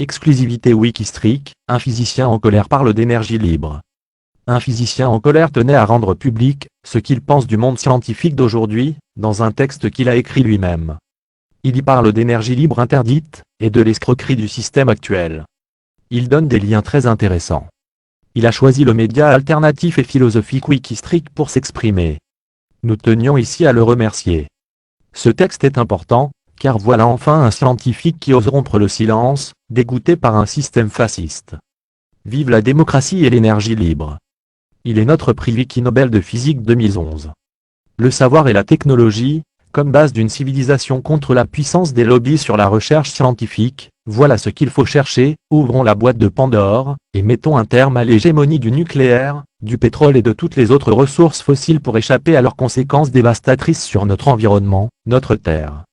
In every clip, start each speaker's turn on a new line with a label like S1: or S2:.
S1: Exclusivité Wikistreak, un physicien en colère parle d'énergie libre. Un physicien en colère tenait à rendre public ce qu'il pense du monde scientifique d'aujourd'hui, dans un texte qu'il a écrit lui-même. Il y parle d'énergie libre interdite, et de l'escroquerie du système actuel. Il donne des liens très intéressants. Il a choisi le média alternatif et philosophique Wikistreak pour s'exprimer. Nous tenions ici à le remercier. Ce texte est important, car voilà enfin un scientifique qui ose rompre le silence, dégoûté par un système fasciste. Vive la démocratie et l'énergie libre. Il est notre prix Vicky Nobel de physique 2011. Le savoir et la technologie, comme base d'une civilisation contre la puissance des lobbies sur la recherche scientifique, voilà ce qu'il faut chercher. Ouvrons la boîte de Pandore, et mettons un terme à l'hégémonie du nucléaire, du pétrole et de toutes les autres ressources fossiles pour échapper à leurs conséquences dévastatrices sur notre environnement, notre Terre.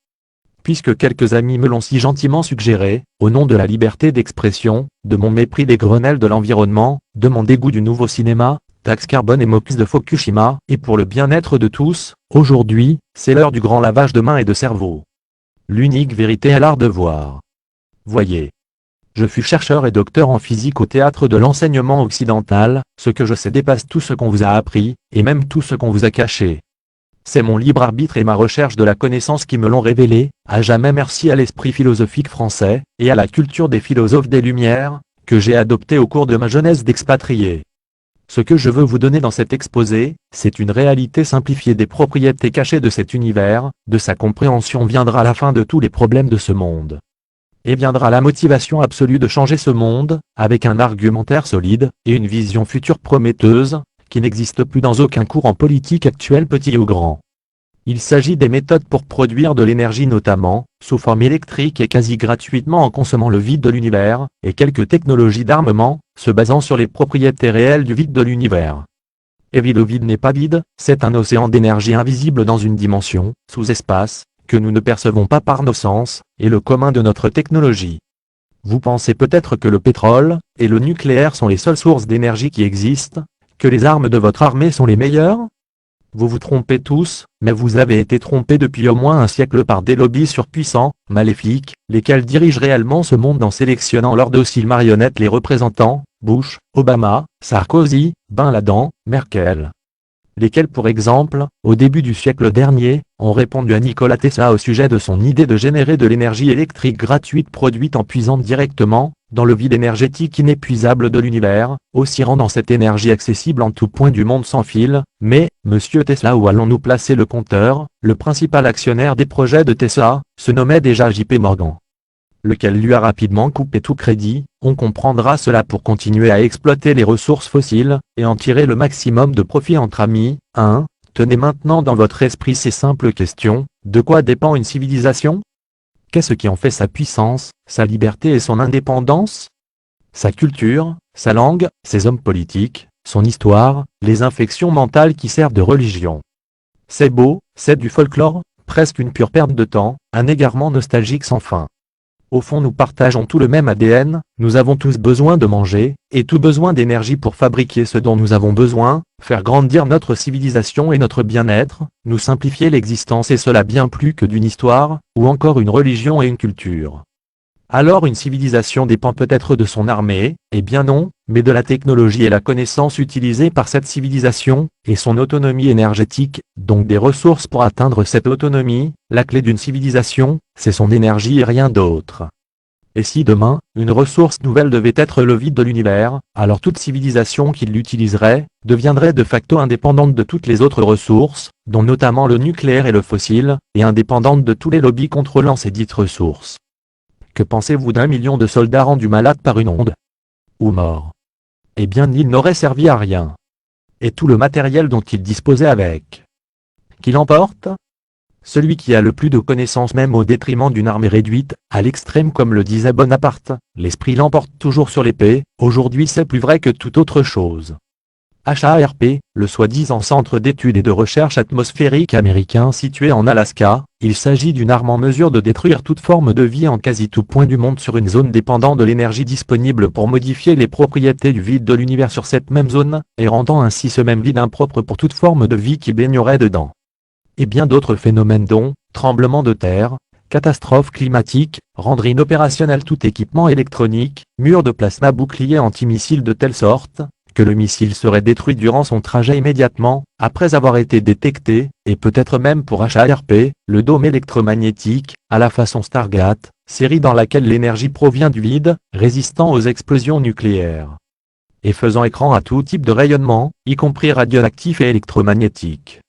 S1: Puisque quelques amis me l'ont si gentiment suggéré, au nom de la liberté d'expression, de mon mépris des Grenelles de l'environnement, de mon dégoût du nouveau cinéma, taxe carbone et mox de Fukushima, et pour le bien-être de tous, aujourd'hui, c'est l'heure du grand lavage de mains et de cerveau. L'unique vérité est l'art de voir. Voyez. Je fus chercheur et docteur en physique au théâtre de l'enseignement occidental, ce que je sais dépasse tout ce qu'on vous a appris, et même tout ce qu'on vous a caché. C'est mon libre arbitre et ma recherche de la connaissance qui me l'ont révélé, à jamais merci à l'esprit philosophique français, et à la culture des philosophes des Lumières, que j'ai adopté au cours de ma jeunesse d'expatrié. Ce que je veux vous donner dans cet exposé, c'est une réalité simplifiée des propriétés cachées de cet univers, de sa compréhension viendra la fin de tous les problèmes de ce monde. Et viendra la motivation absolue de changer ce monde, avec un argumentaire solide, et une vision future prometteuse, qui n'existe plus dans aucun courant politique actuel petit ou grand. Il s'agit des méthodes pour produire de l'énergie notamment, sous forme électrique et quasi gratuitement en consommant le vide de l'univers, et quelques technologies d'armement, se basant sur les propriétés réelles du vide de l'univers. Et le vide n'est pas vide, c'est un océan d'énergie invisible dans une dimension, sous-espace, que nous ne percevons pas par nos sens, et le commun de notre technologie. Vous pensez peut-être que le pétrole, et le nucléaire sont les seules sources d'énergie qui existent, que les armes de votre armée sont les meilleures? Vous vous trompez tous, mais vous avez été trompés depuis au moins un siècle par des lobbies surpuissants, maléfiques, lesquels dirigent réellement ce monde en sélectionnant leurs dociles marionnettes les représentants, Bush, Obama, Sarkozy, Ben Laden, Merkel. Lesquels pour exemple, au début du siècle dernier, ont répondu à Nikola Tesla au sujet de son idée de générer de l'énergie électrique gratuite produite en puisant directement, dans le vide énergétique inépuisable de l'univers, aussi rendant cette énergie accessible en tout point du monde sans fil. Mais, monsieur Tesla, où allons-nous placer le compteur? Le principal actionnaire des projets de Tesla, se nommait déjà JP Morgan, lequel lui a rapidement coupé tout crédit. On comprendra cela pour continuer à exploiter les ressources fossiles, et en tirer le maximum de profit entre amis. 1. Tenez maintenant dans votre esprit ces simples questions. De quoi dépend une civilisation? Qu'est-ce qui en fait sa puissance, sa liberté et son indépendance? Sa culture, sa langue, ses hommes politiques, son histoire, les infections mentales qui servent de religion. C'est beau, c'est du folklore, presque une pure perte de temps, un égarement nostalgique sans fin. Au fond nous partageons tout le même ADN, nous avons tous besoin de manger, et tout besoin d'énergie pour fabriquer ce dont nous avons besoin, faire grandir notre civilisation et notre bien-être, nous simplifier l'existence et cela bien plus que d'une histoire, ou encore une religion et une culture. Alors une civilisation dépend peut-être de son armée, eh bien non, mais de la technologie et la connaissance utilisée par cette civilisation, et son autonomie énergétique, donc des ressources pour atteindre cette autonomie. La clé d'une civilisation, c'est son énergie et rien d'autre. Et si demain, une ressource nouvelle devait être le vide de l'univers, alors toute civilisation qui l'utiliserait, deviendrait de facto indépendante de toutes les autres ressources, dont notamment le nucléaire et le fossile, et indépendante de tous les lobbies contrôlant ces dites ressources. Que pensez-vous d'1 million de soldats rendus malades par une onde? Ou morts? Eh bien ils n'auraient servi à rien. Et tout le matériel dont ils disposaient avec. Qui l'emporte? Celui qui a le plus de connaissances même au détriment d'une armée réduite, à l'extrême comme le disait Bonaparte, l'esprit l'emporte toujours sur l'épée. Aujourd'hui c'est plus vrai que toute autre chose. HAARP, le soi-disant centre d'études et de recherche atmosphérique américain situé en Alaska, il s'agit d'une arme en mesure de détruire toute forme de vie en quasi tout point du monde sur une zone dépendant de l'énergie disponible pour modifier les propriétés du vide de l'univers sur cette même zone, et rendant ainsi ce même vide impropre pour toute forme de vie qui baignerait dedans. Et bien d'autres phénomènes dont, tremblements de terre, catastrophe climatique, rendre inopérationnel tout équipement électronique, mur de plasma bouclier antimissile de telle sorte que le missile serait détruit durant son trajet immédiatement, après avoir été détecté, et peut-être même pour HARP, le dôme électromagnétique, à la façon Stargate, série dans laquelle l'énergie provient du vide, résistant aux explosions nucléaires. Et faisant écran à tout type de rayonnement, y compris radioactif et électromagnétique.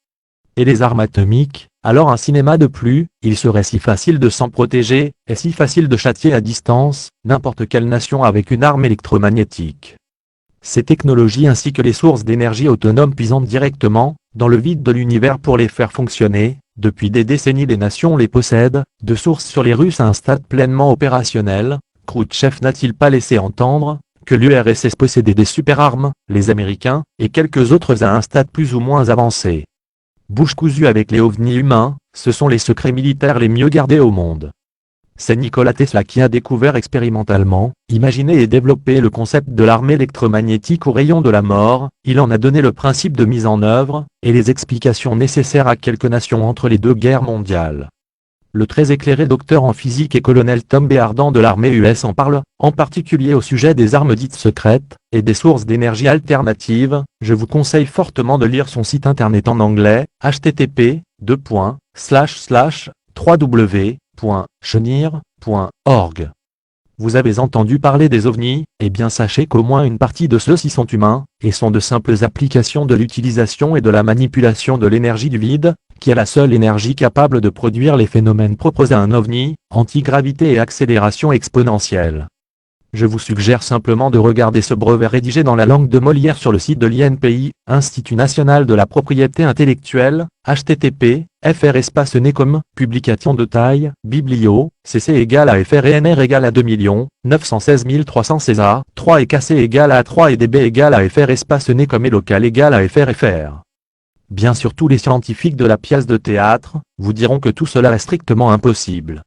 S1: Et les armes atomiques, alors un cinéma de plus, il serait si facile de s'en protéger, et si facile de châtier à distance, n'importe quelle nation avec une arme électromagnétique. Ces technologies ainsi que les sources d'énergie autonomes puisant directement dans le vide de l'univers pour les faire fonctionner, depuis des décennies les nations les possèdent, de sources sur les Russes à un stade pleinement opérationnel. Khrouchtchev n'a-t-il pas laissé entendre que l'URSS possédait des superarmes, les Américains, et quelques autres à un stade plus ou moins avancé. Bouche cousue avec les ovnis humains, ce sont les secrets militaires les mieux gardés au monde. C'est Nikola Tesla qui a découvert expérimentalement, imaginé et développé le concept de l'arme électromagnétique au rayon de la mort, il en a donné le principe de mise en œuvre, et les explications nécessaires à quelques nations entre les deux guerres mondiales. Le très éclairé docteur en physique et colonel Tom Béardan de l'armée US en parle, en particulier au sujet des armes dites secrètes, et des sources d'énergie alternatives. Je vous conseille fortement de lire son site internet en anglais, http://www.chenir.org. Vous avez entendu parler des ovnis, eh bien sachez qu'au moins une partie de ceux-ci sont humains, et sont de simples applications de l'utilisation et de la manipulation de l'énergie du vide, qui est la seule énergie capable de produire les phénomènes propres à un ovni, antigravité et accélération exponentielle. Je vous suggère simplement de regarder ce brevet rédigé dans la langue de Molière sur le site de l'INPI, Institut National de la Propriété Intellectuelle, http://fr_necom, publication de taille, biblio, cc égale à fr et nr égale à 2 916 316 a, 3 et kc égale à 3 et db égale à fr_necom et local égale à frfr. Bien sûr tous les scientifiques de la pièce de théâtre, vous diront que tout cela est strictement impossible.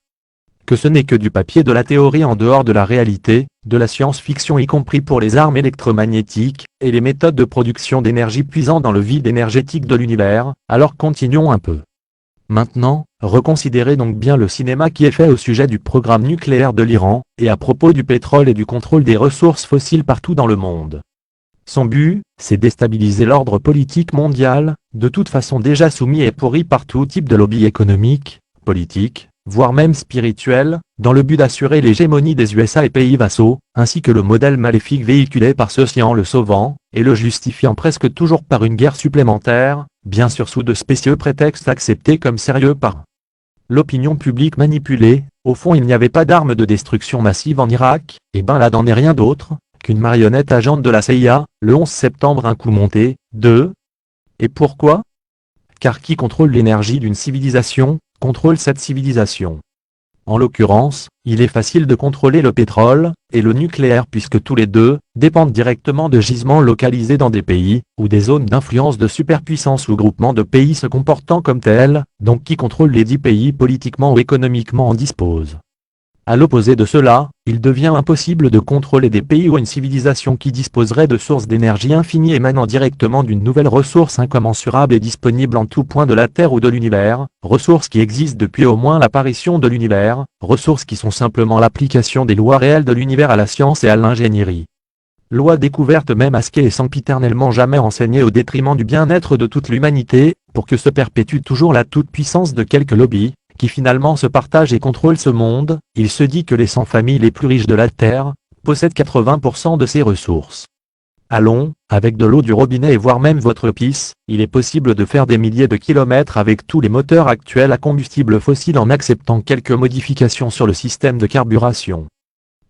S1: Que ce n'est que du papier de la théorie en dehors de la réalité, de la science-fiction y compris pour les armes électromagnétiques, et les méthodes de production d'énergie puisant dans le vide énergétique de l'univers, alors continuons un peu. Maintenant, reconsidérez donc bien le cinéma qui est fait au sujet du programme nucléaire de l'Iran, et à propos du pétrole et du contrôle des ressources fossiles partout dans le monde. Son but, c'est déstabiliser l'ordre politique mondial, de toute façon déjà soumis et pourri par tout type de lobby économique, politique, voire même spirituel, dans le but d'assurer l'hégémonie des USA et pays vassaux, ainsi que le modèle maléfique véhiculé par ceux-ci en le sauvant, et le justifiant presque toujours par une guerre supplémentaire, bien sûr sous de spécieux prétextes acceptés comme sérieux par l'opinion publique manipulée. Au fond il n'y avait pas d'armes de destruction massive en Irak, et ben là n'en est rien d'autre qu'une marionnette agente de la CIA, le 11 septembre un coup monté, 2. Et pourquoi? Car qui contrôle l'énergie d'une civilisation, contrôle cette civilisation. En l'occurrence, il est facile de contrôler le pétrole, et le nucléaire puisque tous les deux, dépendent directement de gisements localisés dans des pays, ou des zones d'influence de superpuissances ou groupements de pays se comportant comme tels, donc qui contrôle les 10 pays politiquement ou économiquement en disposent. À l'opposé de cela, il devient impossible de contrôler des pays ou une civilisation qui disposerait de sources d'énergie infinies émanant directement d'une nouvelle ressource incommensurable et disponible en tout point de la Terre ou de l'univers, ressources qui existent depuis au moins l'apparition de l'univers, ressources qui sont simplement l'application des lois réelles de l'univers à la science et à l'ingénierie. Lois découvertes même masquées et sempiternellement jamais enseignées au détriment du bien-être de toute l'humanité, pour que se perpétue toujours la toute-puissance de quelques lobbies, qui finalement se partagent et contrôlent ce monde. Il se dit que les 100 familles les plus riches de la Terre possèdent 80% de ces ressources. Allons, avec de l'eau du robinet et voire même votre pisse, il est possible de faire des milliers de kilomètres avec tous les moteurs actuels à combustible fossile en acceptant quelques modifications sur le système de carburation.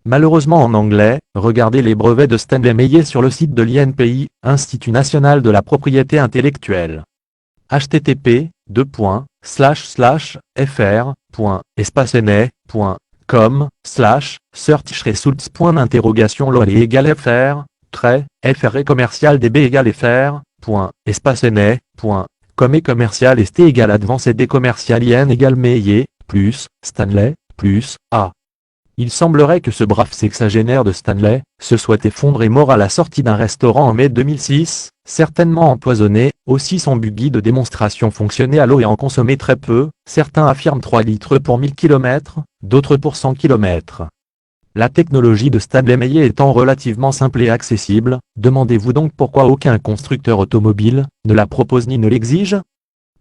S1: Malheureusement en anglais, regardez les brevets de Stanley Meyer sur le site de l'INPI, Institut National de la Propriété Intellectuelle. http://fr.espace-ne.search-results.fr, FR db égale fr.espace-ne.com et commercial st égale advance et d commercial in égale Meyer, plus, Stanley, plus, A. Il semblerait que ce brave sexagénaire de Stanley se soit effondré mort à la sortie d'un restaurant en mai 2006, certainement empoisonné, aussi son buggy de démonstration fonctionnait à l'eau et en consommait très peu, certains affirment 3 litres pour 1000 km, d'autres pour 100 km. La technologie de Stanley Meyer étant relativement simple et accessible, demandez-vous donc pourquoi aucun constructeur automobile ne la propose ni ne l'exige?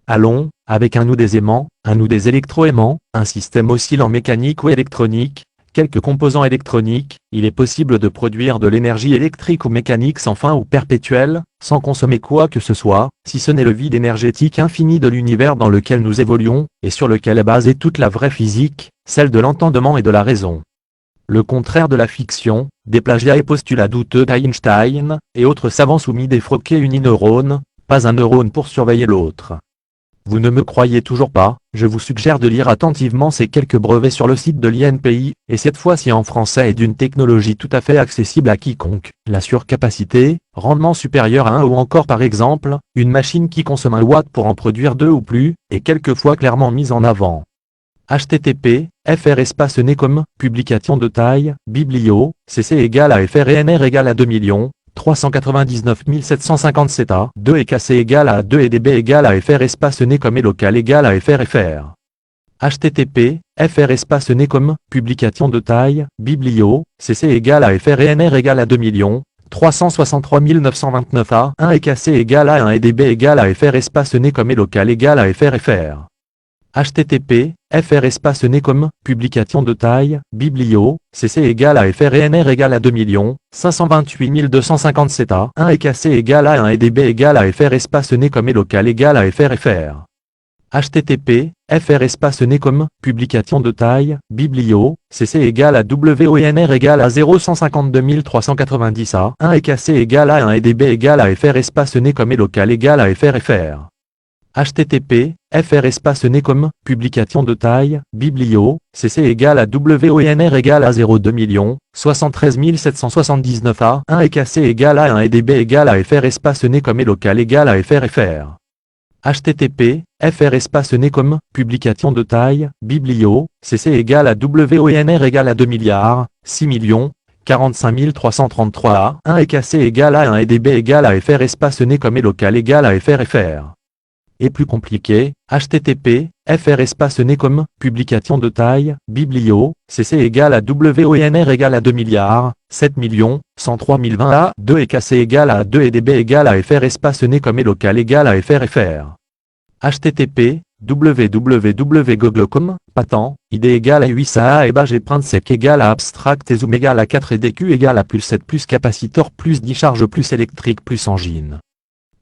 S1: Allons, avec un ou des aimants, un ou des électroaimants, un système oscillant mécanique ou électronique, quelques composants électroniques, il est possible de produire de l'énergie électrique ou mécanique sans fin ou perpétuelle, sans consommer quoi que ce soit, si ce n'est le vide énergétique infini de l'univers dans lequel nous évoluons, et sur lequel est basée toute la vraie physique, celle de l'entendement et de la raison. Le contraire de la fiction, des plagiats et postulats douteux d'Einstein, et autres savants soumis défroqués unineurones, pas un neurone pour surveiller l'autre. Vous ne me croyez toujours pas, je vous suggère de lire attentivement ces quelques brevets sur le site de l'INPI, et cette fois-ci en français et d'une technologie tout à fait accessible à quiconque, la surcapacité, rendement supérieur à 1 ou encore par exemple, une machine qui consomme 1 watt pour en produire 2 ou plus, est quelquefois clairement mise en avant. http fr espace necom, publication de taille, biblio, cc égale à fr et nr égale à 2 399 757 a 2 et kc égale à 2 et db égale à fr espace necom et local égale à frfr. http fr espace necom, publication de taille, biblio, cc égale à fr et nr égale à 2 363 929 a 1 et kc égale à 1 et db égale à fr espace necom et local égale à frfr. http fr espace necom, publication de taille, biblio, cc égale à fr et nr égale à 2 528 257 a 1 et kc égale à 1 et db égale à fr espace necom et local égale à frfr. http fr espace necom, publication de taille, biblio, cc égale à WONR égale à 0152 390 a 1 et kc égale à 1 et db égale à fr espace necom et local égale à frfr. http fr espace necom, publication de taille, biblio, cc égale à WONR égale à 02 73 779 a 1 et kc égale à 1 et db égale à fr espace necom et local égale à frfr. http fr espace necom, publication de taille, biblio, cc égale à WONR égale à 2 6 45 333 a 1 et kc égale à 1 et db égale à fr espace necom et local égale à frfr. Et plus compliqué, http fr espace necom, publication de taille, biblio, cc égale à WONR égale à 2 7 103 020 a 2 et kc égale à 2 et db égale à fr espace necom et local égale à frfr. http www.google.com, patent, id égale à 8 a et bage et sec égale à abstract et zoom égale à 4 et dq égale à plus 7 plus capaciteur plus discharge plus électrique plus engine.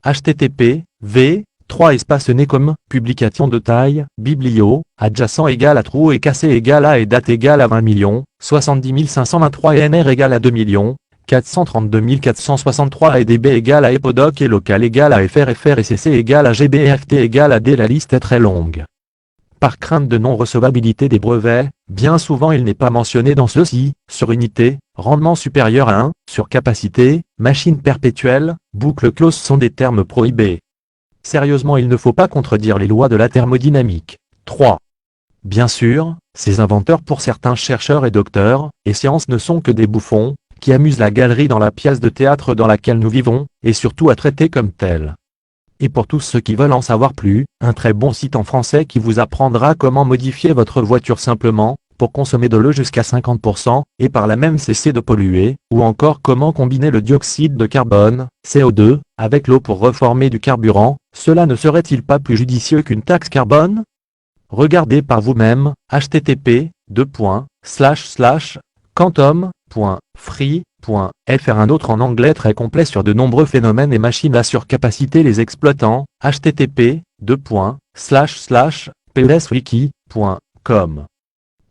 S1: http v 3 espace necom, publication de taille, biblio, adjacent égale à trou et kc égale à et date égale à 20 70 523 et nr égale à 2 432 463 et db égale à epodoc et local égale à frfr et cc égale à gbft égale à d. La liste est très longue. Par crainte de non-recevabilité des brevets, bien souvent il n'est pas mentionné dans ceux-ci, surunité, rendement supérieur à 1, surcapacité, machine perpétuelle, boucle close sont des termes prohibés. Sérieusement, il ne faut pas contredire les lois de la thermodynamique. 3. Bien sûr, ces inventeurs pour certains chercheurs et docteurs, et sciences ne sont que des bouffons, qui amusent la galerie dans la pièce de théâtre dans laquelle nous vivons, et surtout à traiter comme tels. Et pour tous ceux qui veulent en savoir plus, un très bon site en français qui vous apprendra comment modifier votre voiture simplement, pour consommer de l'eau jusqu'à 50%, et par là même cesser de polluer, ou encore comment combiner le dioxyde de carbone, CO2, avec l'eau pour reformer du carburant, cela ne serait-il pas plus judicieux qu'une taxe carbone? Regardez par vous-même, http://quantum.free.fr. Un autre en anglais très complet sur de nombreux phénomènes et machines à surcapacité les exploitants, http://pswiki.com.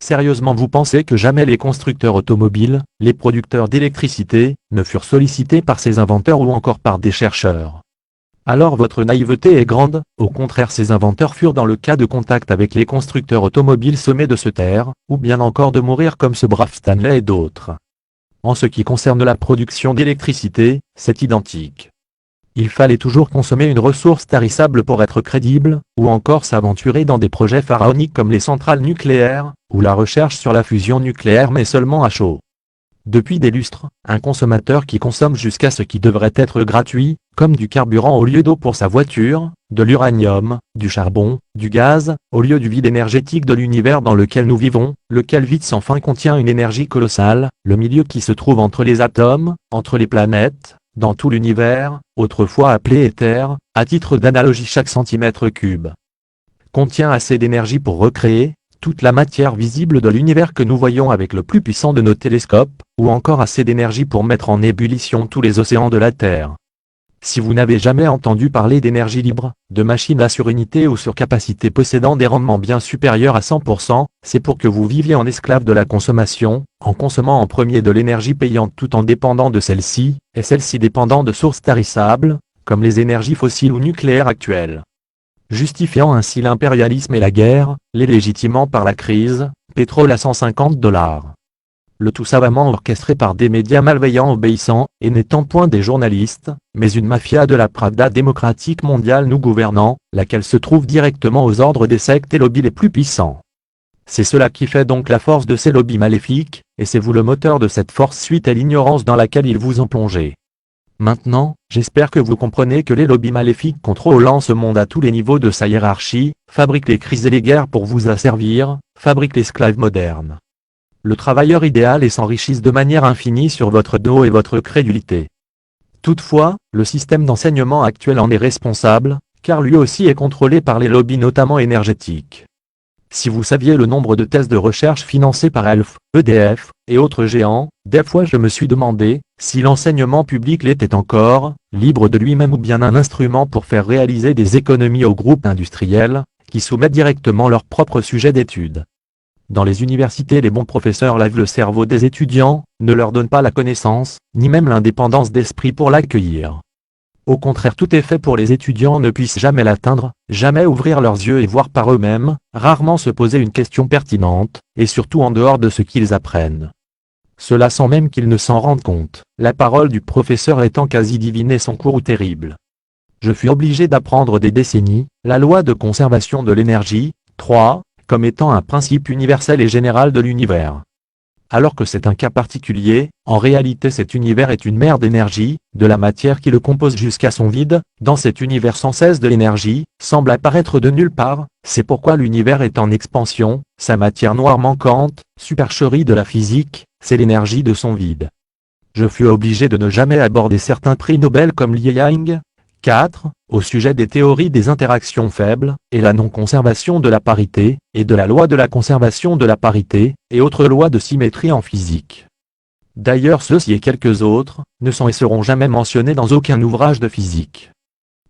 S1: Sérieusement, vous pensez que jamais les constructeurs automobiles, les producteurs d'électricité, ne furent sollicités par ces inventeurs ou encore par des chercheurs? Alors votre naïveté est grande, au contraire ces inventeurs furent dans le cas de contact avec les constructeurs automobiles sommés de se taire, ou bien encore de mourir comme ce brave Stanley et d'autres. En ce qui concerne la production d'électricité, c'est identique. Il fallait toujours consommer une ressource tarissable pour être crédible, ou encore s'aventurer dans des projets pharaoniques comme les centrales nucléaires, ou la recherche sur la fusion nucléaire mais seulement à chaud. Depuis des lustres, un consommateur qui consomme jusqu'à ce qui devrait être gratuit, comme du carburant au lieu d'eau pour sa voiture, de l'uranium, du charbon, du gaz, au lieu du vide énergétique de l'univers dans lequel nous vivons, lequel vide sans fin contient une énergie colossale, le milieu qui se trouve entre les atomes, entre les planètes, dans tout l'univers, autrefois appelé éther, à titre d'analogie chaque centimètre cube, contient assez d'énergie pour recréer toute la matière visible de l'univers que nous voyons avec le plus puissant de nos télescopes, ou encore assez d'énergie pour mettre en ébullition tous les océans de la Terre. Si vous n'avez jamais entendu parler d'énergie libre, de machines à surunité ou surcapacité possédant des rendements bien supérieurs à 100%, c'est pour que vous viviez en esclave de la consommation, en consommant en premier de l'énergie payante tout en dépendant de celle-ci, et celle-ci dépendant de sources tarissables, comme les énergies fossiles ou nucléaires actuelles. Justifiant ainsi l'impérialisme et la guerre, les légitimant par la crise, pétrole à $150. Le tout savamment orchestré par des médias malveillants obéissants, et n'étant point des journalistes, mais une mafia de la Pravda démocratique mondiale nous gouvernant, laquelle se trouve directement aux ordres des sectes et lobbies les plus puissants. C'est cela qui fait donc la force de ces lobbies maléfiques, et c'est vous le moteur de cette force suite à l'ignorance dans laquelle ils vous ont plongé. Maintenant, j'espère que vous comprenez que les lobbies maléfiques contrôlant ce monde à tous les niveaux de sa hiérarchie, fabriquent les crises et les guerres pour vous asservir, fabriquent l'esclave moderne. Le travailleur idéal et s'enrichissent de manière infinie sur votre dos et votre crédulité. Toutefois, le système d'enseignement actuel en est responsable, car lui aussi est contrôlé par les lobbies notamment énergétiques. Si vous saviez le nombre de thèses de recherche financées par ELF, EDF, et autres géants, des fois je me suis demandé si l'enseignement public l'était encore, libre de lui-même ou bien un instrument pour faire réaliser des économies aux groupes industriels, qui soumettent directement leurs propres sujets d'étude. Dans les universités, les bons professeurs lavent le cerveau des étudiants, ne leur donnent pas la connaissance, ni même l'indépendance d'esprit pour l'accueillir. Au contraire, tout est fait pour les étudiants ne puissent jamais l'atteindre, jamais ouvrir leurs yeux et voir par eux-mêmes, rarement se poser une question pertinente, et surtout en dehors de ce qu'ils apprennent. Cela sans même qu'ils ne s'en rendent compte, la parole du professeur étant quasi divine et son cours terrible. Je fus obligé d'apprendre des décennies, la loi de conservation de l'énergie, 3, comme étant un principe universel et général de l'univers. Alors que c'est un cas particulier, en réalité cet univers est une mer d'énergie, de la matière qui le compose jusqu'à son vide, dans cet univers sans cesse de l'énergie, semble apparaître de nulle part, c'est pourquoi l'univers est en expansion, sa matière noire manquante, supercherie de la physique, c'est l'énergie de son vide. Je fus obligé de ne jamais aborder certains prix Nobel comme Liang, 4, au sujet des théories des interactions faibles, et la non-conservation de la parité, et de la loi de la conservation de la parité, et autres lois de symétrie en physique. D'ailleurs ceux-ci et quelques autres, ne sont et seront jamais mentionnés dans aucun ouvrage de physique.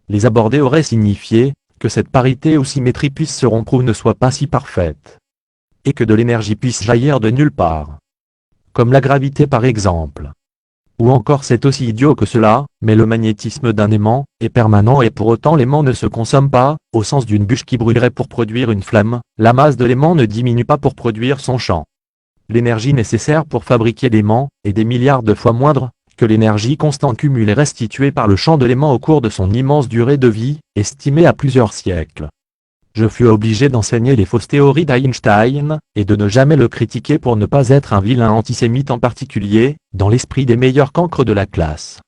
S1: Les aborder aurait signifié, que cette parité ou symétrie puisse se rompre ou ne soit pas si parfaite. Et que de l'énergie puisse jaillir de nulle part. Comme la gravité par exemple. Ou encore c'est aussi idiot que cela, mais le magnétisme d'un aimant est permanent et pour autant l'aimant ne se consomme pas, au sens d'une bûche qui brûlerait pour produire une flamme, la masse de l'aimant ne diminue pas pour produire son champ. L'énergie nécessaire pour fabriquer l'aimant est des milliards de fois moindre que l'énergie constante cumulée restituée par le champ de l'aimant au cours de son immense durée de vie, estimée à plusieurs siècles. Je fus obligé d'enseigner les fausses théories d'Einstein, et de ne jamais le critiquer pour ne pas être un vilain antisémite en particulier, dans l'esprit des meilleurs cancres de la classe.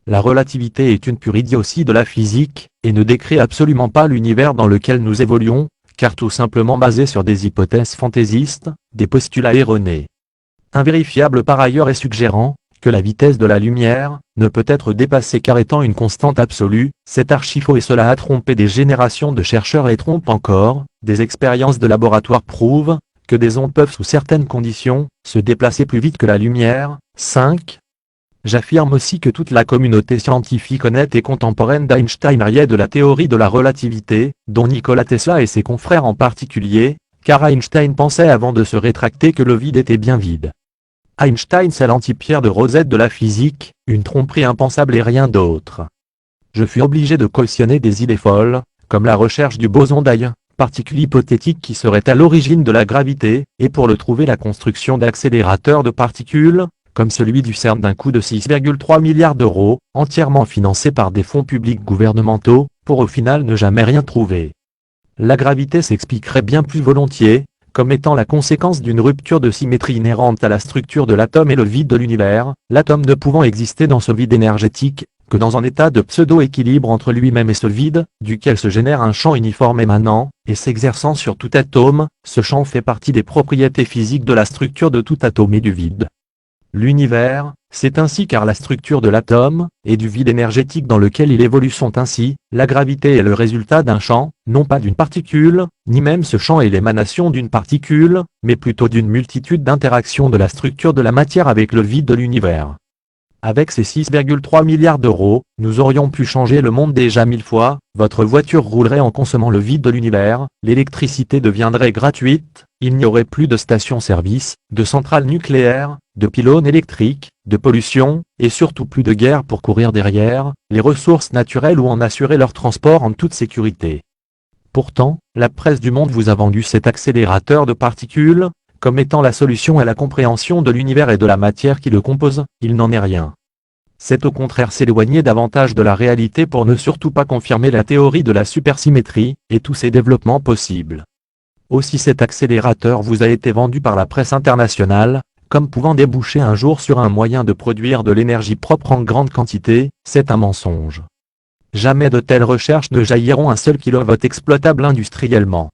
S1: La relativité est une pure idiotie de la physique, et ne décrit absolument pas l'univers dans lequel nous évoluons, car tout simplement basé sur des hypothèses fantaisistes, des postulats erronés. Invérifiable par ailleurs et suggérant que la vitesse de la lumière ne peut être dépassée car étant une constante absolue, c'est archi-faux et cela a trompé des générations de chercheurs et trompe encore, des expériences de laboratoire prouvent que des ondes peuvent sous certaines conditions se déplacer plus vite que la lumière. 5. J'affirme aussi que toute la communauté scientifique honnête et contemporaine d'Einstein riait de la théorie de la relativité, dont Nikola Tesla et ses confrères en particulier, car Einstein pensait avant de se rétracter que le vide était bien vide. Einstein c'est l'anti-Pierre de Rosette de la physique, une tromperie impensable et rien d'autre. Je fus obligé de cautionner des idées folles, comme la recherche du boson d'Higgs, particule hypothétique qui serait à l'origine de la gravité, et pour le trouver la construction d'accélérateurs de particules, comme celui du CERN d'un coût de 6,3 milliards d'euros, entièrement financé par des fonds publics gouvernementaux, pour au final ne jamais rien trouver. La gravité s'expliquerait bien plus volontiers, comme étant la conséquence d'une rupture de symétrie inhérente à la structure de l'atome et le vide de l'univers, l'atome ne pouvant exister dans ce vide énergétique que dans un état de pseudo-équilibre entre lui-même et ce vide, duquel se génère un champ uniforme émanant, et s'exerçant sur tout atome. Ce champ fait partie des propriétés physiques de la structure de tout atome et du vide. L'univers, c'est ainsi car la structure de l'atome, et du vide énergétique dans lequel il évolue sont ainsi, la gravité est le résultat d'un champ, non pas d'une particule, ni même ce champ est l'émanation d'une particule, mais plutôt d'une multitude d'interactions de la structure de la matière avec le vide de l'univers. Avec ces 6,3 milliards d'euros, nous aurions pu changer le monde déjà 1000 fois, votre voiture roulerait en consommant le vide de l'univers, l'électricité deviendrait gratuite, il n'y aurait plus de stations-service, de centrales nucléaires, de pylônes électriques, de pollution, et surtout plus de guerre pour courir derrière les ressources naturelles ou en assurer leur transport en toute sécurité. Pourtant, la presse du monde vous a vendu cet accélérateur de particules comme étant la solution à la compréhension de l'univers et de la matière qui le compose. Il n'en est rien. C'est au contraire s'éloigner davantage de la réalité pour ne surtout pas confirmer la théorie de la supersymétrie, et tous ses développements possibles. Aussi cet accélérateur vous a été vendu par la presse internationale, comme pouvant déboucher un jour sur un moyen de produire de l'énergie propre en grande quantité. C'est un mensonge. Jamais de telles recherches ne jailliront un seul kilowatt exploitable industriellement.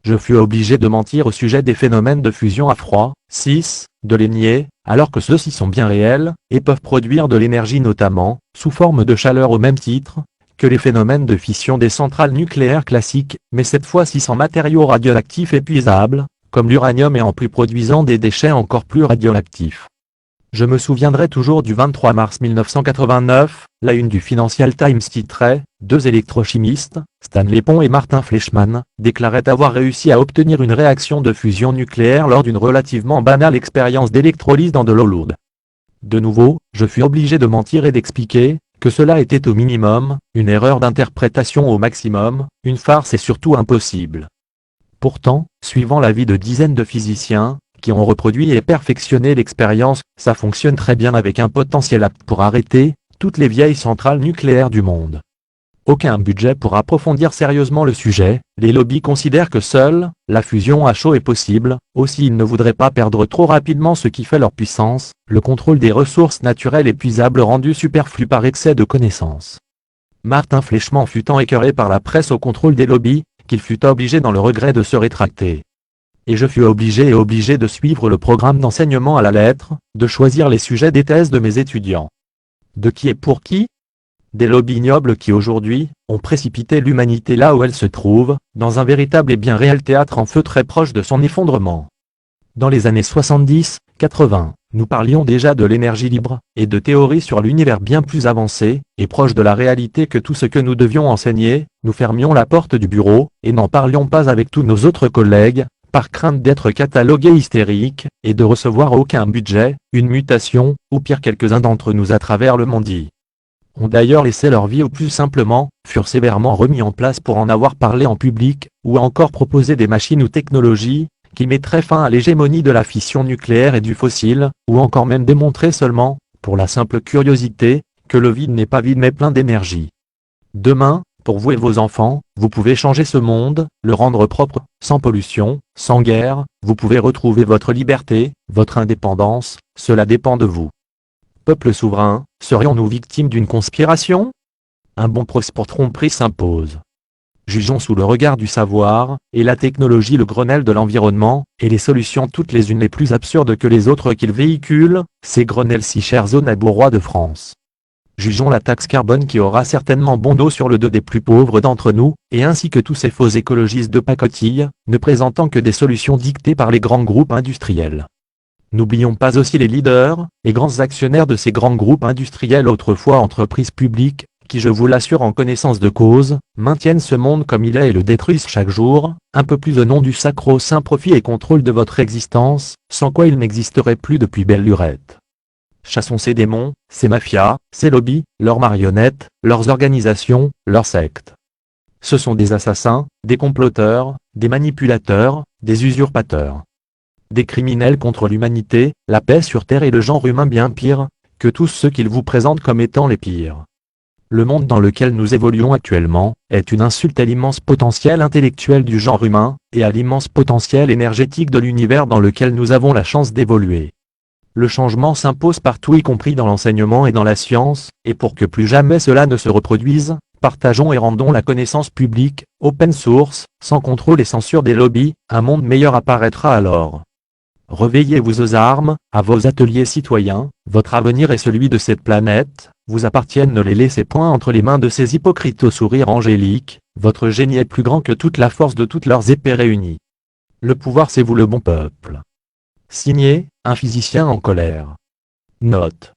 S1: Je fus obligé de mentir au sujet des phénomènes de fusion à froid, 6, de les nier, alors que ceux-ci sont bien réels, et peuvent produire de l'énergie notamment, sous forme de chaleur au même titre, que les phénomènes de fission des centrales nucléaires classiques, mais cette fois-ci sans matériaux radioactifs épuisables, comme l'uranium et en plus produisant des déchets encore plus radioactifs. Je me souviendrai toujours du 23 mars 1989, la une du Financial Times titrait « Deux électrochimistes, Stanley Pons et Martin Fleischmann, déclaraient avoir réussi à obtenir une réaction de fusion nucléaire lors d'une relativement banale expérience d'électrolyse dans de l'eau lourde. » De nouveau, je fus obligé de mentir et d'expliquer que cela était au minimum, une erreur d'interprétation au maximum, une farce et surtout impossible. Pourtant, suivant l'avis de dizaines de physiciens, qui ont reproduit et perfectionné l'expérience, ça fonctionne très bien avec un potentiel apte pour arrêter toutes les vieilles centrales nucléaires du monde. Aucun budget pour approfondir sérieusement le sujet, les lobbies considèrent que seule la fusion à chaud est possible, aussi ils ne voudraient pas perdre trop rapidement ce qui fait leur puissance, le contrôle des ressources naturelles épuisables rendu superflu par excès de connaissances. Martin Fleischmann fut tant écœuré par la presse au contrôle des lobbies, qu'il fut obligé dans le regret de se rétracter. Et je fus obligé de suivre le programme d'enseignement à la lettre, de choisir les sujets des thèses de mes étudiants. De qui et pour qui? Des lobbies ignobles qui aujourd'hui, ont précipité l'humanité là où elle se trouve, dans un véritable et bien réel théâtre en feu très proche de son effondrement. Dans les années 70-80, nous parlions déjà de l'énergie libre, et de théories sur l'univers bien plus avancées, et proches de la réalité que tout ce que nous devions enseigner. Nous fermions la porte du bureau, et n'en parlions pas avec tous nos autres collègues, par crainte d'être catalogués hystériques, et de recevoir aucun budget, une mutation, ou pire quelques-uns d'entre nous à travers le monde ont d'ailleurs laissé leur vie ou plus simplement, furent sévèrement remis en place pour en avoir parlé en public, ou encore proposé des machines ou technologies, qui mettraient fin à l'hégémonie de la fission nucléaire et du fossile, ou encore même démontrer seulement, pour la simple curiosité, que le vide n'est pas vide mais plein d'énergie. Demain, pour vous et vos enfants, vous pouvez changer ce monde, le rendre propre, sans pollution, sans guerre, vous pouvez retrouver votre liberté, votre indépendance, cela dépend de vous. Peuple souverain, serions-nous victimes d'une conspiration? Un bon procès pour tromperie s'impose. Jugeons sous le regard du savoir, et la technologie le Grenelle de l'environnement, et les solutions toutes les unes les plus absurdes que les autres qu'ils véhiculent, ces Grenelles si chères aux nabos rois de France. Jugeons la taxe carbone qui aura certainement bon dos sur le dos des plus pauvres d'entre nous, et ainsi que tous ces faux écologistes de pacotille, ne présentant que des solutions dictées par les grands groupes industriels. N'oublions pas aussi les leaders, et grands actionnaires de ces grands groupes industriels autrefois entreprises publiques, qui je vous l'assure en connaissance de cause, maintiennent ce monde comme il est et le détruisent chaque jour, un peu plus au nom du sacro-saint profit et contrôle de votre existence, sans quoi il n'existerait plus depuis belle lurette. Chassons ces démons, ces mafias, ces lobbies, leurs marionnettes, leurs organisations, leurs sectes. Ce sont des assassins, des comploteurs, des manipulateurs, des usurpateurs. Des criminels contre l'humanité, la paix sur terre et le genre humain bien pire, que tous ceux qu'ils vous présentent comme étant les pires. Le monde dans lequel nous évoluons actuellement est une insulte à l'immense potentiel intellectuel du genre humain, et à l'immense potentiel énergétique de l'univers dans lequel nous avons la chance d'évoluer. Le changement s'impose partout, y compris dans l'enseignement et dans la science, et pour que plus jamais cela ne se reproduise, partageons et rendons la connaissance publique, open source, sans contrôle et censure des lobbies, un monde meilleur apparaîtra alors. Réveillez-vous aux armes, à vos ateliers citoyens, votre avenir et celui de cette planète vous appartiennent, ne les laissez point entre les mains de ces hypocrites au sourire angélique, votre génie est plus grand que toute la force de toutes leurs épées réunies. Le pouvoir, c'est vous, le bon peuple. Signé, un physicien en colère. Note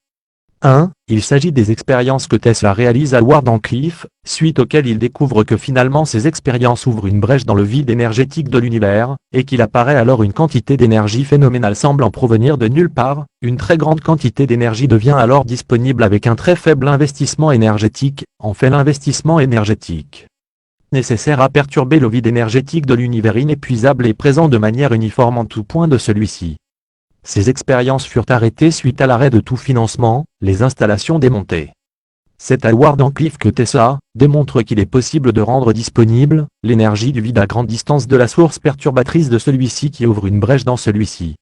S1: 1. Il s'agit des expériences que Tesla réalise à Wardenclyffe, suite auxquelles il découvre que finalement ces expériences ouvrent une brèche dans le vide énergétique de l'univers, et qu'il apparaît alors une quantité d'énergie phénoménale semblant provenir de nulle part. Une très grande quantité d'énergie devient alors disponible avec un très faible investissement énergétique, en fait l'investissement énergétique nécessaire à perturber le vide énergétique de l'univers inépuisable et présent de manière uniforme en tout point de celui-ci. Ces expériences furent arrêtées suite à l'arrêt de tout financement, les installations démontées. C'est à Wardenclyffe que Tesla démontre qu'il est possible de rendre disponible l'énergie du vide à grande distance de la source perturbatrice de celui-ci qui ouvre une brèche dans celui-ci.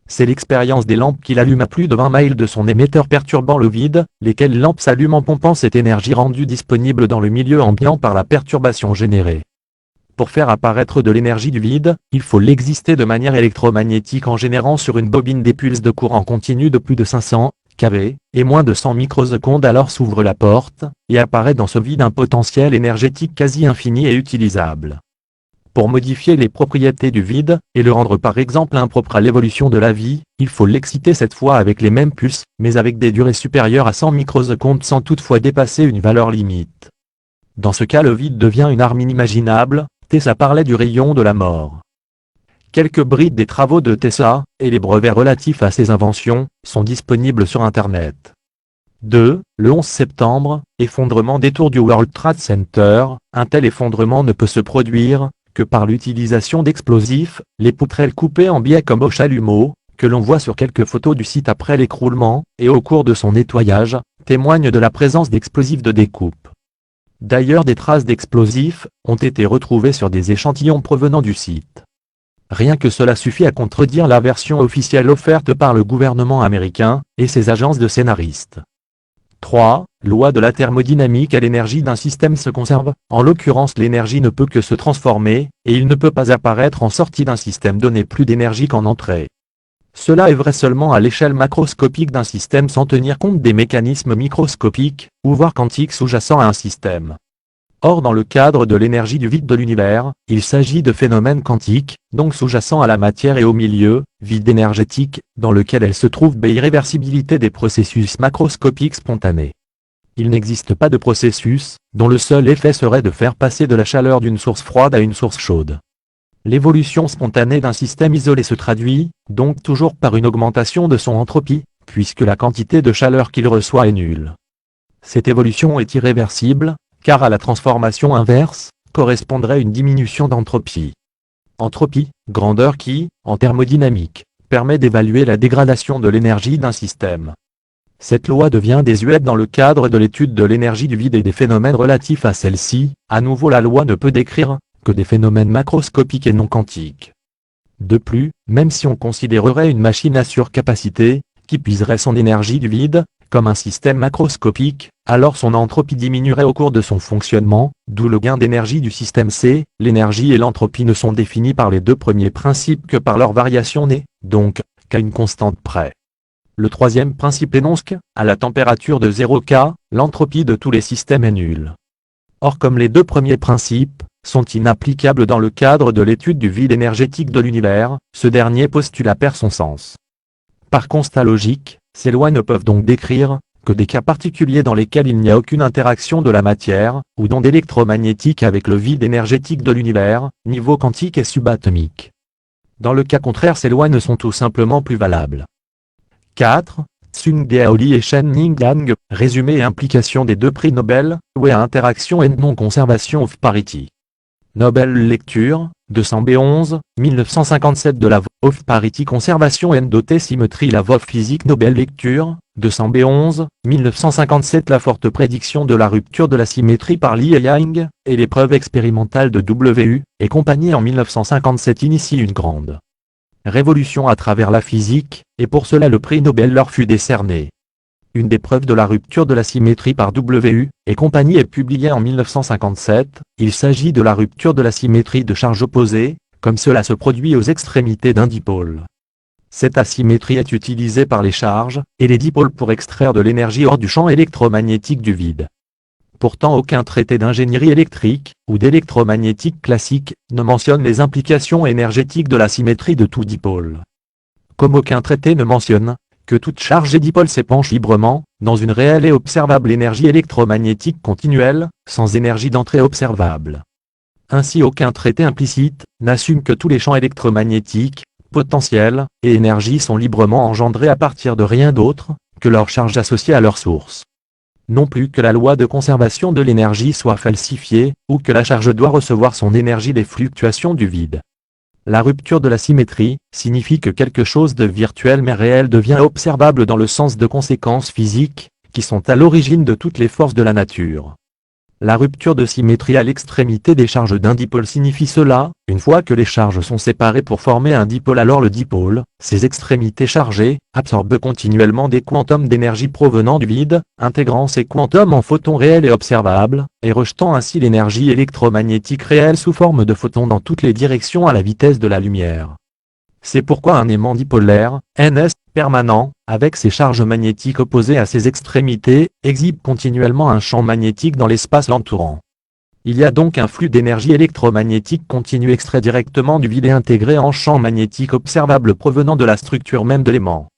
S1: C'est l'expérience des lampes qu'il allume à plus de 20 miles de son émetteur perturbant le vide, lesquelles lampes s'allument en pompant cette énergie rendue disponible dans le milieu ambiant par la perturbation générée. Pour faire apparaître de l'énergie du vide, il faut l'exister de manière électromagnétique en générant sur une bobine des pulses de courant continu de plus de 500 kV, et moins de 100 microsecondes, alors s'ouvre la porte, et apparaît dans ce vide un potentiel énergétique quasi infini et utilisable. Pour modifier les propriétés du vide, et le rendre par exemple impropre à l'évolution de la vie, il faut l'exciter cette fois avec les mêmes pulses, mais avec des durées supérieures à 100 microsecondes sans toutefois dépasser une valeur limite. Dans ce cas, le vide devient une arme inimaginable. Tesla parlait du rayon de la mort. Quelques brides des travaux de Tesla, et les brevets relatifs à ses inventions, sont disponibles sur Internet. 2. Le 11 septembre, effondrement des tours du World Trade Center. Un tel effondrement ne peut se produire que par l'utilisation d'explosifs, les poutrelles coupées en biais comme au chalumeau, que l'on voit sur quelques photos du site après l'écroulement, et au cours de son nettoyage, témoignent de la présence d'explosifs de découpe. D'ailleurs, des traces d'explosifs ont été retrouvées sur des échantillons provenant du site. Rien que cela suffit à contredire la version officielle offerte par le gouvernement américain et ses agences de scénaristes. 3. Loi de la thermodynamique. L'énergie d'un système se conserve, en l'occurrence l'énergie ne peut que se transformer, et il ne peut pas apparaître en sortie d'un système donné plus d'énergie qu'en entrée. Cela est vrai seulement à l'échelle macroscopique d'un système sans tenir compte des mécanismes microscopiques, ou voire quantiques sous-jacents à un système. Or dans le cadre de l'énergie du vide de l'univers, il s'agit de phénomènes quantiques, donc sous-jacents à la matière et au milieu, vide énergétique, dans lequel elle se trouve l'irréversibilité des processus macroscopiques spontanés. Il n'existe pas de processus, dont le seul effet serait de faire passer de la chaleur d'une source froide à une source chaude. L'évolution spontanée d'un système isolé se traduit, donc toujours par une augmentation de son entropie, puisque la quantité de chaleur qu'il reçoit est nulle. Cette évolution est irréversible, car à la transformation inverse, correspondrait une diminution d'entropie. Entropie, grandeur qui, en thermodynamique, permet d'évaluer la dégradation de l'énergie d'un système. Cette loi devient désuète dans le cadre de l'étude de l'énergie du vide et des phénomènes relatifs à celle-ci. À nouveau, la loi ne peut décrire que des phénomènes macroscopiques et non quantiques. De plus, même si on considérerait une machine à surcapacité, qui puiserait son énergie du vide, comme un système macroscopique, alors son entropie diminuerait au cours de son fonctionnement, d'où le gain d'énergie du système C. L'énergie et l'entropie ne sont définis par les deux premiers principes que par leur variation n'est, donc, qu'à une constante près. Le troisième principe énonce que, à la température de 0 K, l'entropie de tous les systèmes est nulle. Or comme les deux premiers principes sont inapplicables dans le cadre de l'étude du vide énergétique de l'univers, ce dernier postulat perd son sens. Par constat logique, ces lois ne peuvent donc décrire que des cas particuliers dans lesquels il n'y a aucune interaction de la matière ou d'ondes électromagnétiques avec le vide énergétique de l'univers, niveau quantique et subatomique. Dans le cas contraire, ces lois ne sont tout simplement plus valables. 4. Tsung Daoli et Shen Ning-Yang, résumé et implication des deux prix Nobel, ouais à interaction and non-conservation of parity. Nobel Lecture, 200b11, 1957 de la of Parity Conservation and Doté Symmetry la of Physique Nobel Lecture, 200b11, 1957. La forte prédiction de la rupture de la symétrie par Li et Yang, et l'épreuve expérimentale de W. et compagnie en 1957 initie une grande révolution à travers la physique, et pour cela le prix Nobel leur fut décerné. Une des preuves de la rupture de la symétrie par W. et compagnie est publiée en 1957, il s'agit de la rupture de la symétrie de charges opposées, comme cela se produit aux extrémités d'un dipôle. Cette asymétrie est utilisée par les charges et les dipôles pour extraire de l'énergie hors du champ électromagnétique du vide. Pourtant aucun traité d'ingénierie électrique ou d'électromagnétique classique ne mentionne les implications énergétiques de la symétrie de tout dipôle. Comme aucun traité ne mentionne que toute charge et dipôle s'épanche librement dans une réelle et observable énergie électromagnétique continuelle, sans énergie d'entrée observable. Ainsi aucun traité implicite n'assume que tous les champs électromagnétiques, potentiels et énergie sont librement engendrés à partir de rien d'autre que leurs charges associées à leur source. Non plus que la loi de conservation de l'énergie soit falsifiée, ou que la charge doit recevoir son énergie des fluctuations du vide. La rupture de la symétrie signifie que quelque chose de virtuel mais réel devient observable dans le sens de conséquences physiques, qui sont à l'origine de toutes les forces de la nature. La rupture de symétrie à l'extrémité des charges d'un dipôle signifie cela, une fois que les charges sont séparées pour former un dipôle, alors le dipôle, ses extrémités chargées, absorbe continuellement des quantums d'énergie provenant du vide, intégrant ces quantums en photons réels et observables, et rejetant ainsi l'énergie électromagnétique réelle sous forme de photons dans toutes les directions à la vitesse de la lumière. C'est pourquoi un aimant dipolaire, NS, permanent, avec ses charges magnétiques opposées à ses extrémités, exhibe continuellement un champ magnétique dans l'espace l'entourant. Il y a donc un flux d'énergie électromagnétique continu extrait directement du vide et intégré en champ magnétique observable provenant de la structure même de l'aimant.